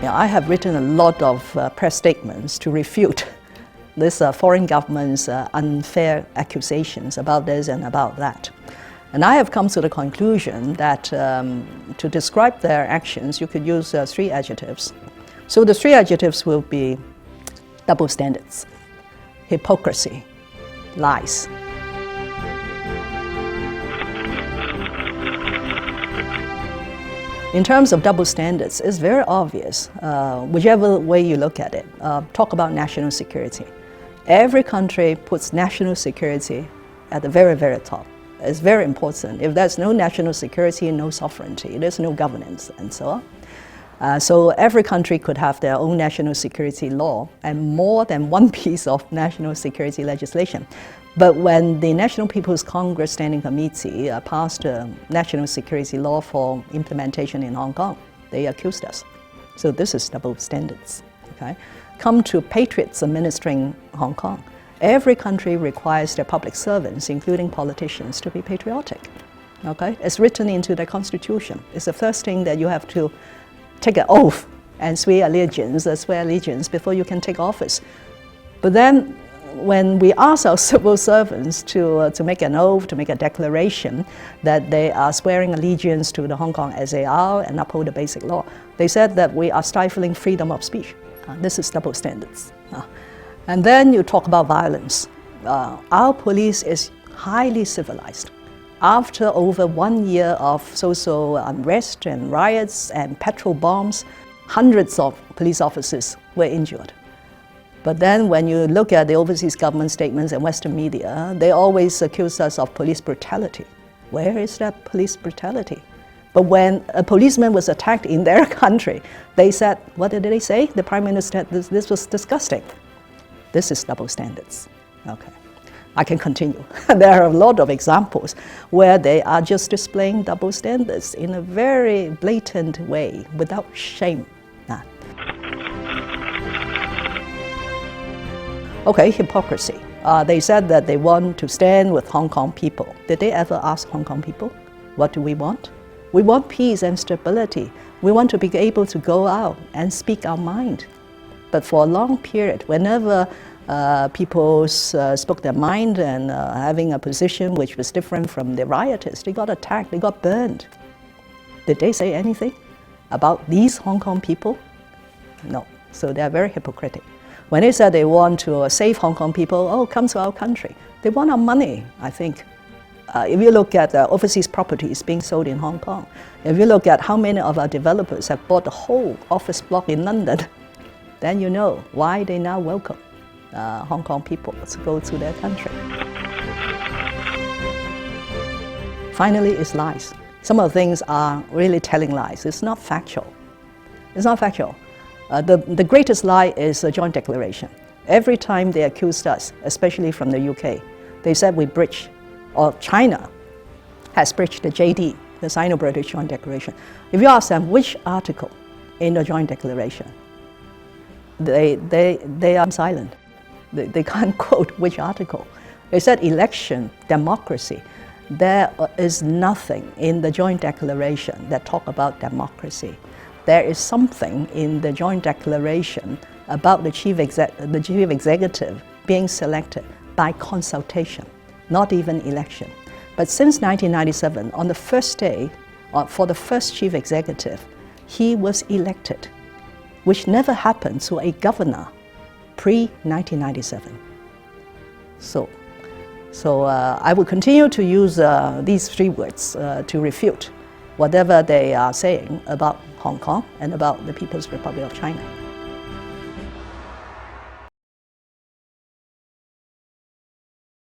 I have written a lot of press statements to refute this foreign government's unfair accusations about this and about that. And I have come to the conclusion that to describe their actions, you could use three adjectives. So the three adjectives will be double standards, hypocrisy, lies. In terms of double standards, it's very obvious, whichever way you look at it. Talk about national security. Every country puts national security at the very, very top. It's very important. If there's no national security, no sovereignty, there's no governance, and so on. So every country could have their own national security law and more than one piece of national security legislation. But when the National People's Congress Standing Committee passed a national security law for implementation in Hong Kong, they accused us. So this is double standards. Okay? Come to patriots administering Hong Kong. Every country requires their public servants, including politicians, to be patriotic. Okay? It's written into the constitution. It's the first thing that you have to take an oath and swear allegiance before you can take office. But then when we ask our civil servants to make an oath, to make a declaration that they are swearing allegiance to the Hong Kong SAR and uphold the basic law, they said that we are stifling freedom of speech. This is double standards. And then you talk about violence. Our police is highly civilized. After over 1 year of social unrest and riots and petrol bombs, hundreds of police officers were injured. But then when you look at the overseas government statements and Western media, they always accuse us of police brutality. Where is that police brutality? But when a policeman was attacked in their country, they said, what did they say? The Prime Minister said this was disgusting. This is double standards. Okay, I can continue. There are a lot of examples where they are just displaying double standards in a very blatant way, without shame. Okay, hypocrisy. They said that they want to stand with Hong Kong people. Did they ever ask Hong Kong people, what do we want? We want peace and stability. We want to be able to go out and speak our mind. But for a long period, whenever people spoke their mind and having a position which was different from the rioters, they got attacked, they got burned. Did they say anything about these Hong Kong people? No. So they're very hypocritical. When they said they want to save Hong Kong people, oh, come to our country. They want our money, I think. If you look at overseas properties being sold in Hong Kong, if you look at how many of our developers have bought the whole office block in London, then you know why they now welcome Hong Kong people to go to their country. Finally, it's lies. Some of the things are really telling lies. It's not factual. It's not factual. The greatest lie is a joint declaration. Every time they accused us, especially from the UK, they said we breached, or China has breached the JD, the Sino-British Joint Declaration. If you ask them which article in the Joint Declaration, they are silent. They can't quote which article. They said election, democracy. There is nothing in the Joint Declaration that talk about democracy. There is something in the Joint Declaration about the chief executive being selected by consultation, not even election. But since 1997, on the first day, for the first chief executive, he was elected, which never happened to a governor pre-1997. So I will continue to use these three words to refute whatever they are saying about Hong Kong and about the People's Republic of China.